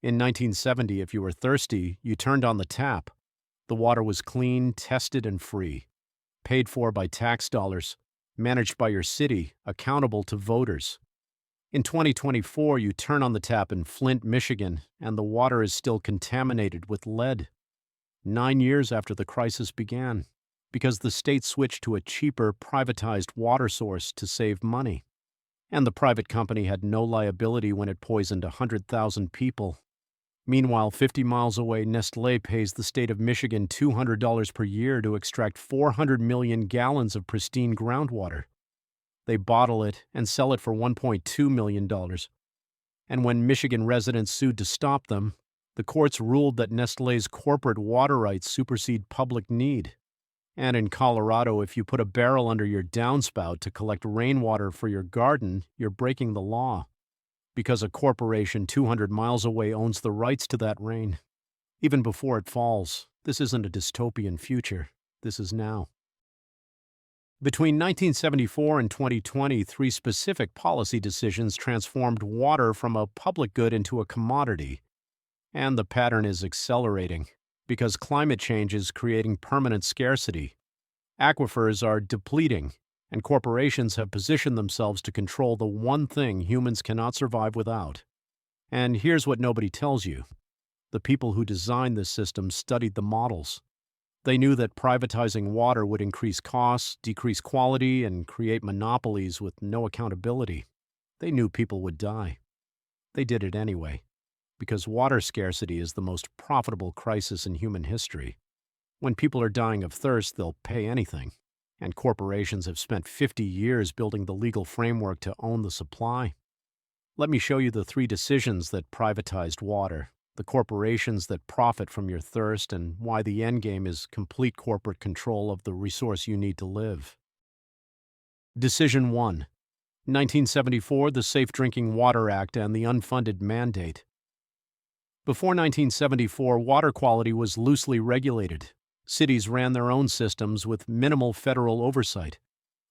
In 1970, if you were thirsty, you turned on the tap. The water was clean, tested, and free. Paid for by tax dollars. Managed by your city, accountable to voters. In 2024, you turn on the tap in Flint, Michigan, and the water is still contaminated with lead. 9 years after the crisis began, because the state switched to a cheaper, privatized water source to save money. And the private company had no liability when it poisoned 100,000 people. Meanwhile, 50 miles away, Nestlé pays the state of Michigan $200 per year to extract 400 million gallons of pristine groundwater. They bottle it and sell it for $1.2 million. And when Michigan residents sued to stop them, the courts ruled that Nestlé's corporate water rights supersede public need. And in Colorado, if you put a barrel under your downspout to collect rainwater for your garden, you're breaking the law. Because a corporation 200 miles away owns the rights to that rain. Even before it falls, this isn't a dystopian future. This is now. Between 1974 and 2020, three specific policy decisions transformed water from a public good into a commodity. And the pattern is accelerating, because climate change is creating permanent scarcity. Aquifers are depleting, and corporations have positioned themselves to control the one thing humans cannot survive without. And here's what nobody tells you. The people who designed this system studied the models. They knew that privatizing water would increase costs, decrease quality, and create monopolies with no accountability. They knew people would die. They did it anyway, because water scarcity is the most profitable crisis in human history. When people are dying of thirst, they'll pay anything. And corporations have spent 50 years building the legal framework to own the supply. Let me show you the three decisions that privatized water, the corporations that profit from your thirst, and why the endgame is complete corporate control of the resource you need to live. Decision 1. 1974, the Safe Drinking Water Act and the unfunded mandate. Before 1974, water quality was loosely regulated. Cities ran their own systems with minimal federal oversight.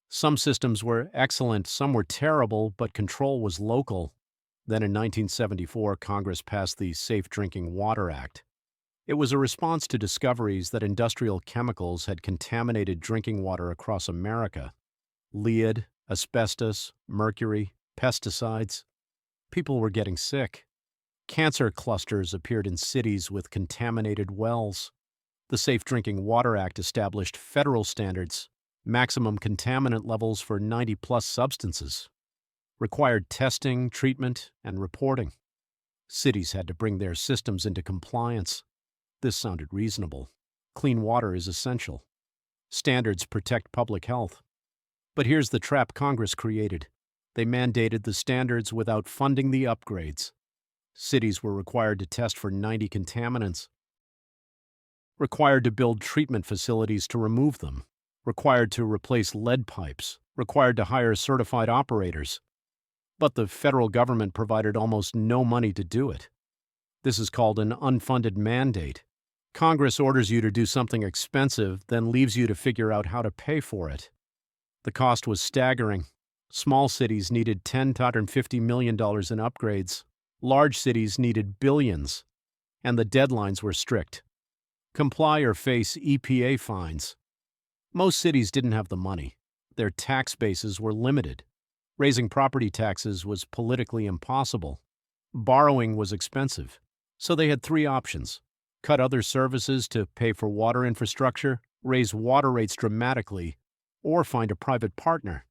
Some systems were excellent, some were terrible, but control was local. Then in 1974, Congress passed the Safe Drinking Water Act. It was a response to discoveries that industrial chemicals had contaminated drinking water across America. Lead, asbestos, mercury, pesticides. People were getting sick. Cancer clusters appeared in cities with contaminated wells. The Safe Drinking Water Act established federal standards, maximum contaminant levels for 90-plus substances, required testing, treatment, and reporting. Cities had to bring their systems into compliance. This sounded reasonable. Clean water is essential. Standards protect public health. But here's the trap Congress created. They mandated the standards without funding the upgrades. Cities were required to test for 90 contaminants. Required to build treatment facilities to remove them, required to replace lead pipes, required to hire certified operators. But the federal government provided almost no money to do it. This is called an unfunded mandate. Congress orders you to do something expensive, then leaves you to figure out how to pay for it. The cost was staggering. Small cities needed $10 to $150 million in upgrades. Large cities needed billions. And the deadlines were strict. Comply or face EPA fines. Most cities didn't have the money. Their tax bases were limited. Raising property taxes was politically impossible. Borrowing was expensive. So they had three options: cut other services to pay for water infrastructure, raise water rates dramatically, or find a private partner.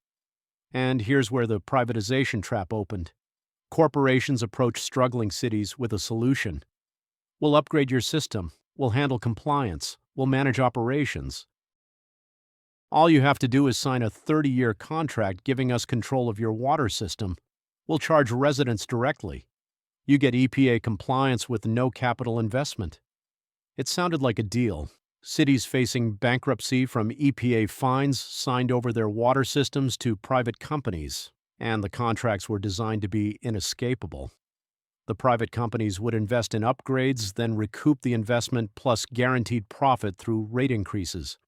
And here's where the privatization trap opened. Corporations approached struggling cities with a solution. We'll upgrade your system. We'll handle compliance. We'll manage operations. All you have to do is sign a 30-year contract giving us control of your water system. We'll charge residents directly. You get EPA compliance with no capital investment. It sounded like a deal. Cities facing bankruptcy from EPA fines signed over their water systems to private companies, and the contracts were designed to be inescapable. The private companies would invest in upgrades, then recoup the investment plus guaranteed profit through rate increases.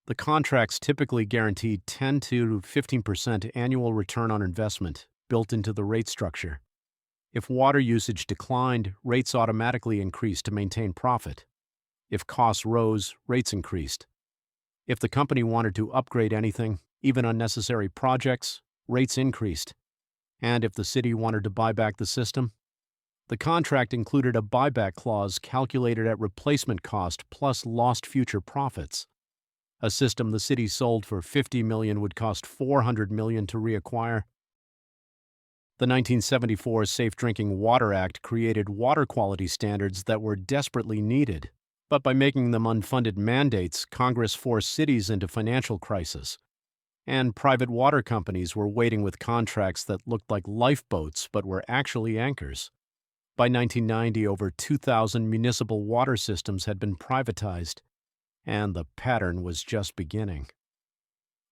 The contracts typically guaranteed 10 to 15% annual return on investment built into the rate structure. If water usage declined, rates automatically increased to maintain profit. If costs rose, rates increased. If the company wanted to upgrade anything, even unnecessary projects, rates increased. And if the city wanted to buy back the system, the contract included a buyback clause calculated at replacement cost plus lost future profits. A system the city sold for $50 million would cost $400 million to reacquire. The 1974 Safe Drinking Water Act created water quality standards that were desperately needed. But by making them unfunded mandates, Congress forced cities into financial crisis. And private water companies were waiting with contracts that looked like lifeboats but were actually anchors. By 1990, over 2,000 municipal water systems had been privatized, and the pattern was just beginning.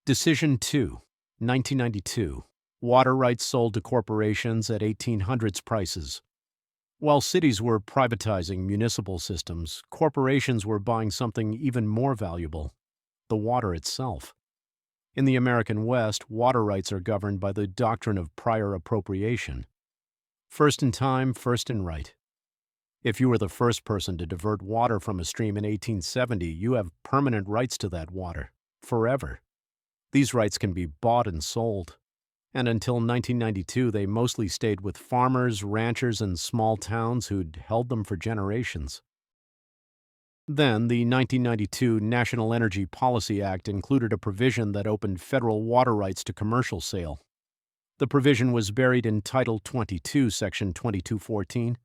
Decision 2, 1992. Water rights sold to corporations at 1800s prices. While cities were privatizing municipal systems, corporations were buying something even more valuable: the water itself. In the American West, water rights are governed by the doctrine of prior appropriation. First in time, first in right. If you were the first person to divert water from a stream in 1870, you have permanent rights to that water, forever. These rights can be bought and sold. And until 1992, they mostly stayed with farmers, ranchers, and small towns who'd held them for generations. Then, the 1992 National Energy Policy Act included a provision that opened federal water rights to commercial sale. The provision was buried in Title 22, Section 2214.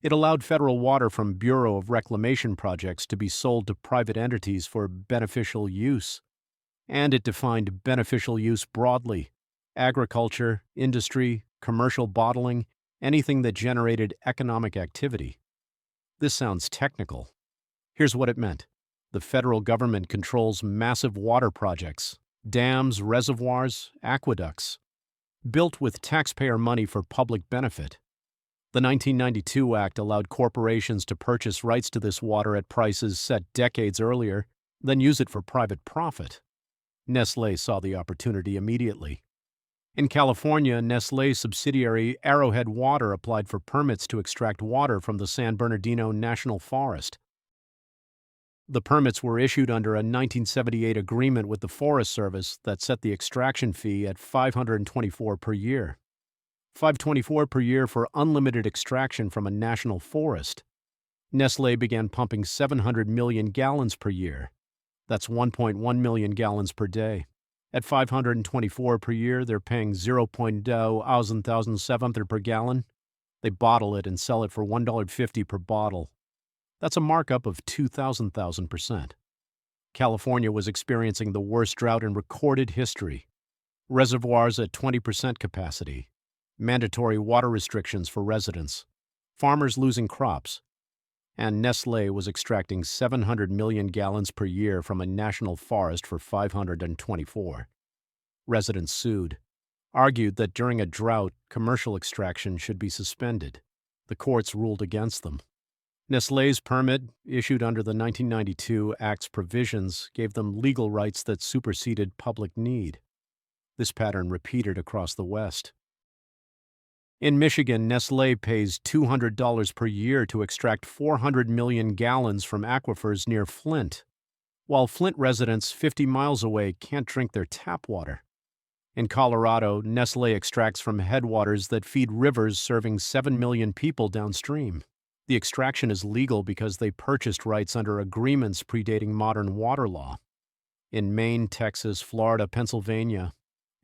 It allowed federal water from Bureau of Reclamation projects to be sold to private entities for beneficial use. And it defined beneficial use broadly: agriculture, industry, commercial bottling, anything that generated economic activity. This sounds technical. Here's what it meant. The federal government controls massive water projects, dams, reservoirs, aqueducts, built with taxpayer money for public benefit. The 1992 Act allowed corporations to purchase rights to this water at prices set decades earlier, then use it for private profit. Nestlé saw the opportunity immediately. In California, Nestlé subsidiary Arrowhead Water applied for permits to extract water from the San Bernardino National Forest. The permits were issued under a 1978 agreement with the Forest Service that set the extraction fee at $524 per year. $524 per year for unlimited extraction from a national forest. Nestlé began pumping 700 million gallons per year. That's 1.1 million gallons per day. At $524 per year, they're paying 0.007 per gallon. They bottle it and sell it for $1.50 per bottle. That's a markup of 2,000%. California was experiencing the worst drought in recorded history. Reservoirs at 20% capacity. Mandatory water restrictions for residents. Farmers losing crops. And Nestlé was extracting 700 million gallons per year from a national forest for $524. Residents sued, argued that during a drought, commercial extraction should be suspended. The courts ruled against them. Nestlé's permit, issued under the 1992 Act's provisions, gave them legal rights that superseded public need. This pattern repeated across the West. In Michigan, Nestlé pays $200 per year to extract 400 million gallons from aquifers near Flint, while Flint residents 50 miles away can't drink their tap water. In Colorado, Nestlé extracts from headwaters that feed rivers serving 7 million people downstream. The extraction is legal because they purchased rights under agreements predating modern water law. In Maine, Texas, Florida, Pennsylvania,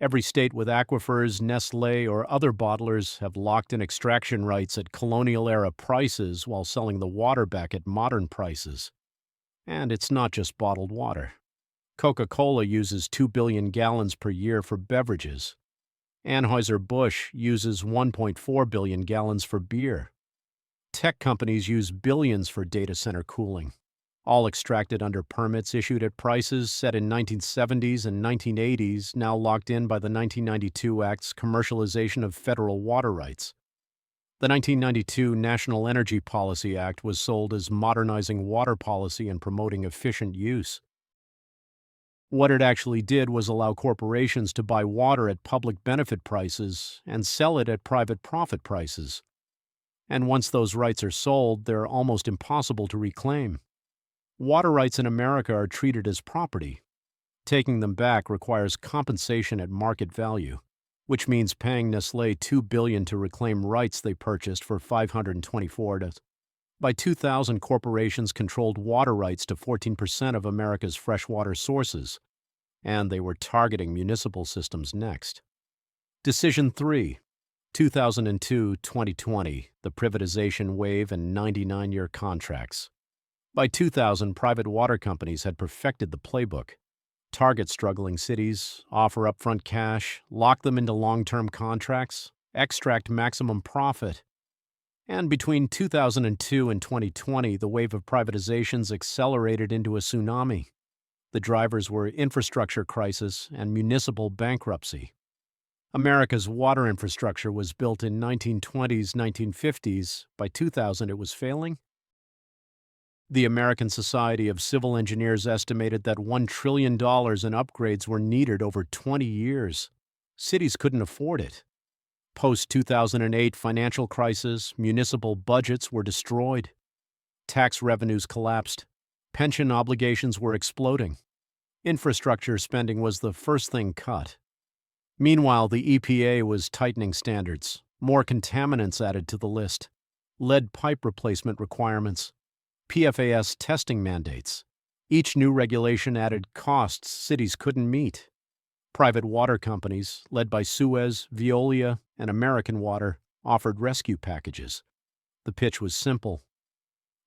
every state with aquifers, Nestlé, or other bottlers have locked in extraction rights at colonial-era prices while selling the water back at modern prices. And it's not just bottled water. Coca-Cola uses 2 billion gallons per year for beverages. Anheuser-Busch uses 1.4 billion gallons for beer. Tech companies use billions for data center cooling, all extracted under permits issued at prices set in 1970s and 1980s, now locked in by the 1992 Act's commercialization of federal water rights. The 1992 National Energy Policy Act was sold as modernizing water policy and promoting efficient use. What it actually did was allow corporations to buy water at public benefit prices and sell it at private profit prices. And once those rights are sold, they're almost impossible to reclaim. Water rights in America are treated as property. Taking them back requires compensation at market value, which means paying Nestlé $2 billion to reclaim rights they purchased for $524. By 2000, corporations controlled water rights to 14% of America's freshwater sources, and they were targeting municipal systems next. Decision 3, 2002-2020, the privatization wave and 99-year contracts. By 2000, private water companies had perfected the playbook. Target struggling cities, offer upfront cash, lock them into long-term contracts, extract maximum profit. And between 2002 and 2020, the wave of privatizations accelerated into a tsunami. The drivers were infrastructure crisis and municipal bankruptcy. America's water infrastructure was built in 1920s, 1950s. By 2000, it was failing. The American Society of Civil Engineers estimated that $1 trillion in upgrades were needed over 20 years. Cities couldn't afford it. Post-2008 financial crisis, municipal budgets were destroyed. Tax revenues collapsed. Pension obligations were exploding. Infrastructure spending was the first thing cut. Meanwhile, the EPA was tightening standards. More contaminants added to the list. Lead pipe replacement requirements. PFAS testing mandates. Each new regulation added costs cities couldn't meet. Private water companies, led by Suez, Veolia, and American Water, offered rescue packages. The pitch was simple.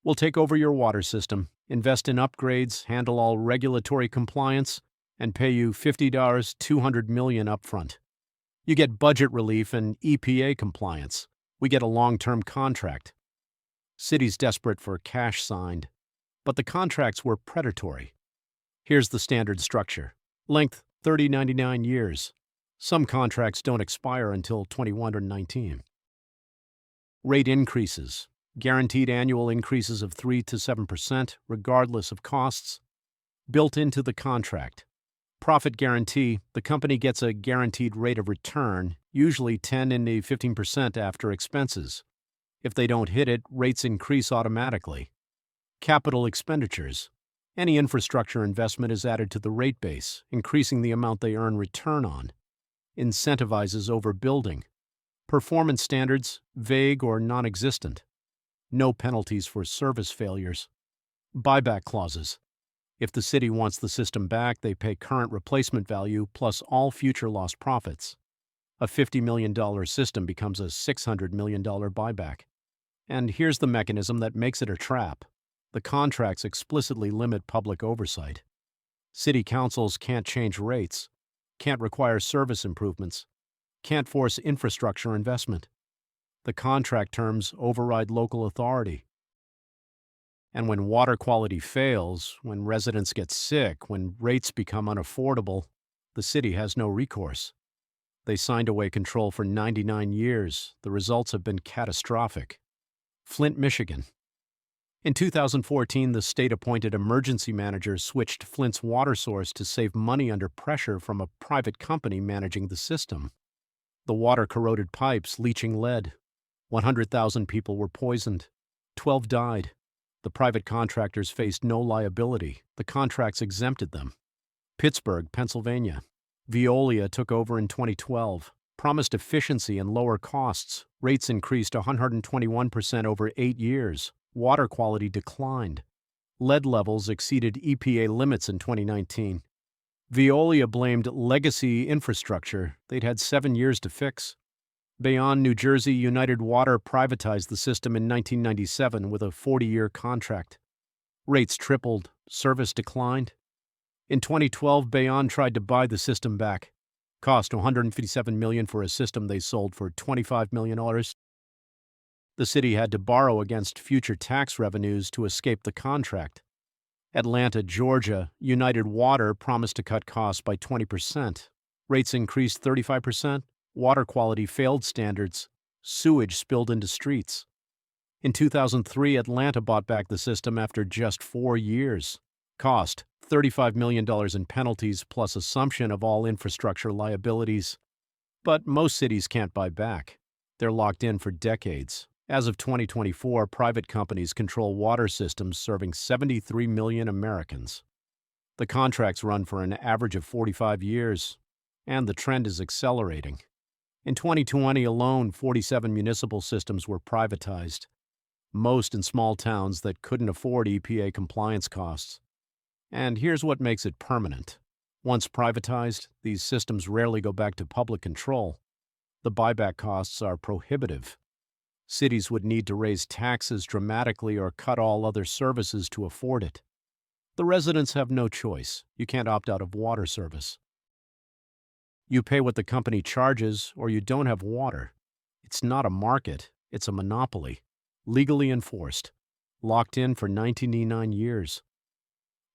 We'll take over your water system, invest in upgrades, handle all regulatory compliance, and pay you $50, $200 million upfront. You get budget relief and EPA compliance. We get a long-term contract. Cities desperate for cash signed, but the contracts were predatory. Here's the standard structure. Length, 99 years. Some contracts don't expire until 21 or 19. Rate increases. Guaranteed annual increases of 3 to 7%, regardless of costs. Built into the contract. Profit guarantee. The company gets a guaranteed rate of return, usually 10 to 15% after expenses. If they don't hit it, rates increase automatically. Capital expenditures. Any infrastructure investment is added to the rate base, increasing the amount they earn return on. Incentivizes overbuilding. Performance standards, vague or non-existent. No penalties for service failures. Buyback clauses. If the city wants the system back, they pay current replacement value plus all future lost profits. A $50 million system becomes a $600 million buyback. And here's the mechanism that makes it a trap. The contracts explicitly limit public oversight. City councils can't change rates, can't require service improvements, can't force infrastructure investment. The contract terms override local authority. And when water quality fails, when residents get sick, when rates become unaffordable, the city has no recourse. They signed away control for 99 years. The results have been catastrophic. Flint, Michigan. In 2014, the state-appointed emergency manager switched Flint's water source to save money under pressure from a private company managing the system. The water corroded pipes, leaching lead. 100,000 people were poisoned. 12 died. The private contractors faced no liability. The contracts exempted them. Pittsburgh, Pennsylvania. Veolia took over in 2012. Promised efficiency and lower costs. Rates increased 121% over 8 years. Water quality declined. Lead levels exceeded EPA limits in 2019. Veolia blamed legacy infrastructure they'd had 7 years to fix. Bayonne, New Jersey, United Water privatized the system in 1997 with a 40-year contract. Rates tripled, service declined. In 2012, Bayonne tried to buy the system back. Cost $157 million for a system they sold for $25 million. The city had to borrow against future tax revenues to escape the contract. Atlanta, Georgia, United Water promised to cut costs by 20%. Rates increased 35%. Water quality failed standards. Sewage spilled into streets. In 2003, Atlanta bought back the system after just 4 years. Cost $35 million in penalties plus assumption of all infrastructure liabilities. But most cities can't buy back. They're locked in for decades. As of 2024, private companies control water systems serving 73 million Americans. The contracts run for an average of 45 years, and the trend is accelerating. In 2020 alone, 47 municipal systems were privatized, most in small towns that couldn't afford EPA compliance costs. And here's what makes it permanent. Once privatized, these systems rarely go back to public control. The buyback costs are prohibitive. Cities would need to raise taxes dramatically or cut all other services to afford it. The residents have no choice. You can't opt out of water service. You pay what the company charges, or you don't have water. It's not a market, it's a monopoly, legally enforced, locked in for 99 years.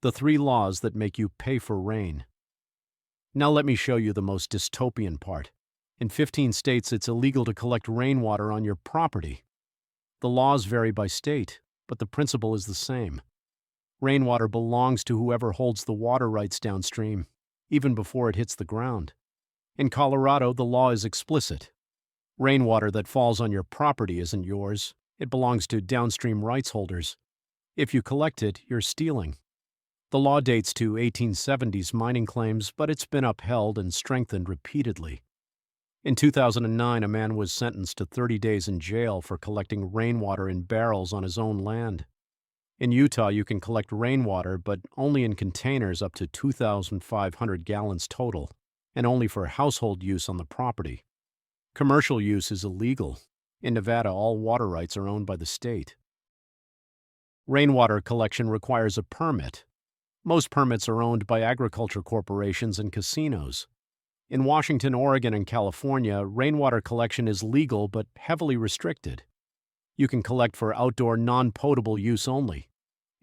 The 3 laws that make you pay for rain. Now let me show you the most dystopian part. In 15 states, it's illegal to collect rainwater on your property. The laws vary by state, but the principle is the same. Rainwater belongs to whoever holds the water rights downstream, even before it hits the ground. In Colorado, the law is explicit. Rainwater that falls on your property isn't yours. It belongs to downstream rights holders. If you collect it, you're stealing. The law dates to 1870s mining claims, but it's been upheld and strengthened repeatedly. In 2009, a man was sentenced to 30 days in jail for collecting rainwater in barrels on his own land. In Utah, you can collect rainwater, but only in containers up to 2,500 gallons total, and only for household use on the property. Commercial use is illegal. In Nevada, all water rights are owned by the state. Rainwater collection requires a permit. Most permits are owned by agriculture corporations and casinos. In Washington, Oregon, and California, rainwater collection is legal but heavily restricted. You can collect for outdoor non-potable use only.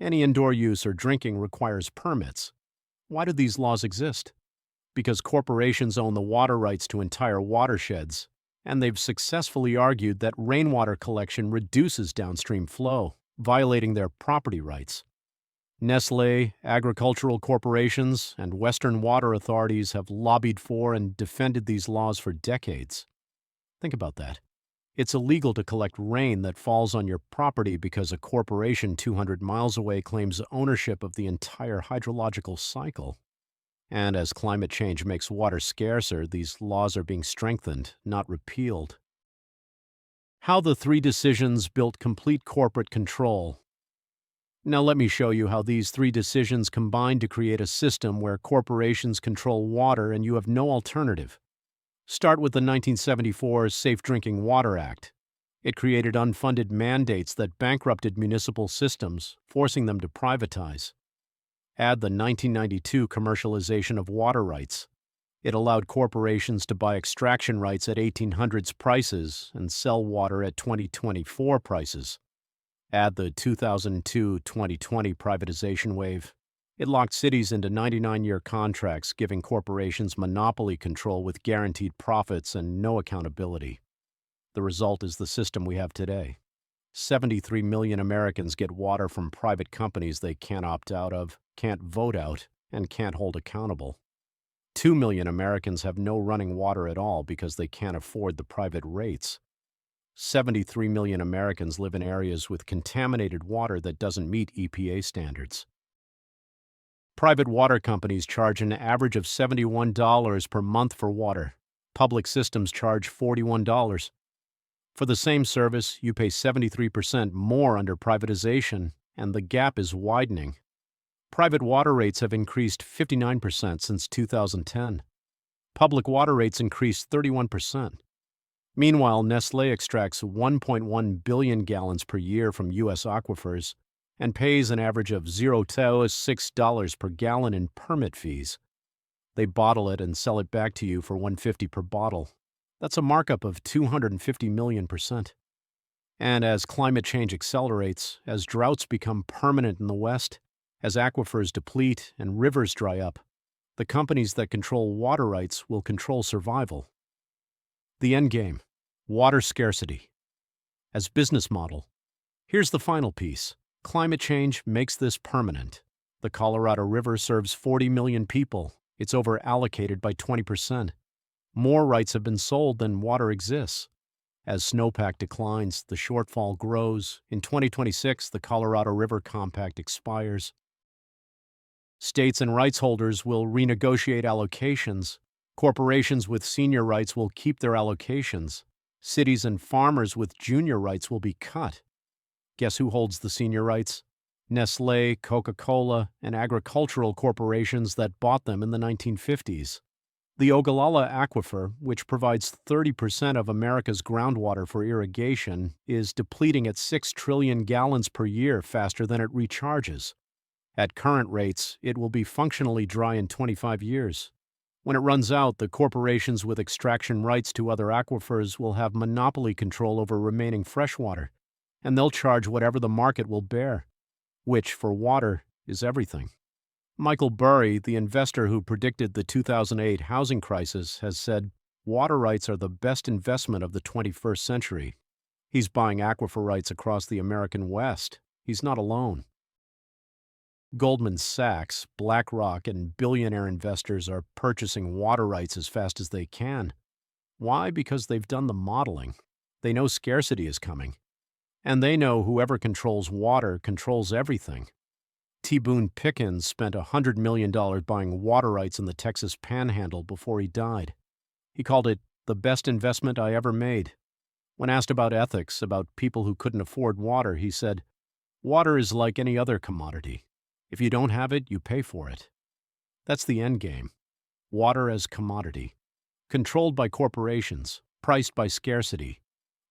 Any indoor use or drinking requires permits. Why do these laws exist? Because corporations own the water rights to entire watersheds, and they've successfully argued that rainwater collection reduces downstream flow, violating their property rights. Nestlé, agricultural corporations, and Western water authorities have lobbied for and defended these laws for decades. Think about that. It's illegal to collect rain that falls on your property because a corporation 200 miles away claims ownership of the entire hydrological cycle. And as climate change makes water scarcer, these laws are being strengthened, not repealed. How the 3 decisions built complete corporate control. Now let me show you how these 3 decisions combine to create a system where corporations control water and you have no alternative. Start with the 1974 Safe Drinking Water Act. It created unfunded mandates that bankrupted municipal systems, forcing them to privatize. Add the 1992 commercialization of water rights. It allowed corporations to buy extraction rights at 1800s prices and sell water at 2024 prices. Add the 2002-2020 privatization wave. It locked cities into 99-year contracts, giving corporations monopoly control with guaranteed profits and no accountability. The result is the system we have today. 73 million Americans get water from private companies they can't opt out of, can't vote out, and can't hold accountable. 2 million Americans have no running water at all because they can't afford the private rates. 73 million Americans live in areas with contaminated water that doesn't meet EPA standards. Private water companies charge an average of $71 per month for water. Public systems charge $41. For the same service, you pay 73% more under privatization, and the gap is widening. Private water rates have increased 59% since 2010. Public water rates increased 31%. Meanwhile, Nestlé extracts 1.1 billion gallons per year from U.S. aquifers and pays an average of $0 to $6 per gallon in permit fees. They bottle it and sell it back to you for $1.50 per bottle. That's a markup of 250 million%. And as climate change accelerates, as droughts become permanent in the West, as aquifers deplete and rivers dry up, the companies that control water rights will control survival. The Endgame, water scarcity. As business model, here's the final piece. Climate change makes this permanent. The Colorado River serves 40 million people. It's over-allocated by 20%. More rights have been sold than water exists. As snowpack declines, the shortfall grows. In 2026, the Colorado River Compact expires. States and rights holders will renegotiate allocations. Corporations with senior rights will keep their allocations. Cities and farmers with junior rights will be cut. Guess who holds the senior rights? Nestlé, Coca-Cola, and agricultural corporations that bought them in the 1950s. The Ogallala Aquifer, which provides 30% of America's groundwater for irrigation, is depleting at 6 trillion gallons per year faster than it recharges. At current rates, it will be functionally dry in 25 years. When it runs out, the corporations with extraction rights to other aquifers will have monopoly control over remaining freshwater, and they'll charge whatever the market will bear, which, for water, is everything. Michael Burry, the investor who predicted the 2008 housing crisis, has said, "Water rights are the best investment of the 21st century." He's buying aquifer rights across the American West. He's not alone. Goldman Sachs, BlackRock, and billionaire investors are purchasing water rights as fast as they can. Why? Because they've done the modeling. They know scarcity is coming. And they know whoever controls water controls everything. T. Boone Pickens spent $100 million buying water rights in the Texas Panhandle before he died. He called it the best investment I ever made. When asked about ethics, about people who couldn't afford water, he said, "Water is like any other commodity. If you don't have it, you pay for it." That's the endgame. Water as commodity. Controlled by corporations, priced by scarcity,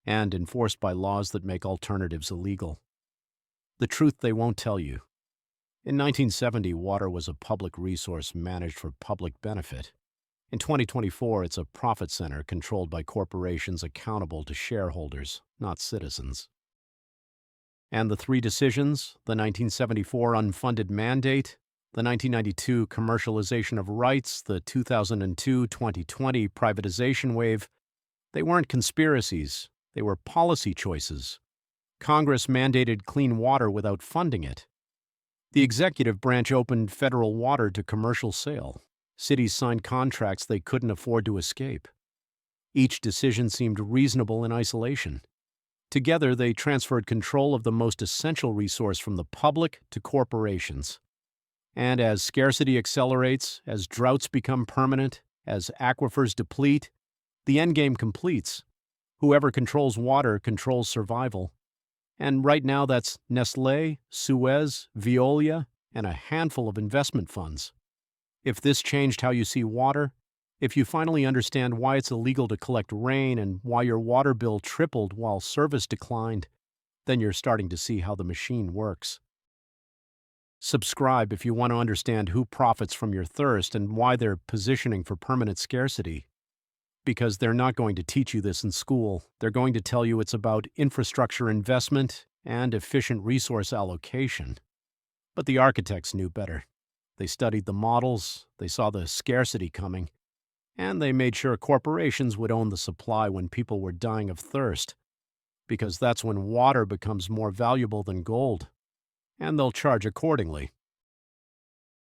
and enforced by laws that make alternatives illegal. The truth they won't tell you. In 1970, water was a public resource managed for public benefit. In 2024, it's a profit center controlled by corporations accountable to shareholders, not citizens. And the three decisions, the 1974 unfunded mandate, the 1992 commercialization of rights, the 2002-2020 privatization wave, they weren't conspiracies, they were policy choices. Congress mandated clean water without funding it. The executive branch opened federal water to commercial sale. Cities signed contracts they couldn't afford to escape. Each decision seemed reasonable in isolation. Together, they transferred control of the most essential resource from the public to corporations. And as scarcity accelerates, as droughts become permanent, as aquifers deplete, the endgame completes. Whoever controls water controls survival. And right now that's Nestlé, Suez, Veolia, and a handful of investment funds. If this changed how you see water, if you finally understand why it's illegal to collect rain and why your water bill tripled while service declined, then you're starting to see how the machine works. Subscribe if you want to understand who profits from your thirst and why they're positioning for permanent scarcity. Because they're not going to teach you this in school. They're going to tell you it's about infrastructure investment and efficient resource allocation. But the architects knew better. They studied the models, they saw the scarcity coming, and they made sure corporations would own the supply when people were dying of thirst. Because that's when water becomes more valuable than gold. And they'll charge accordingly.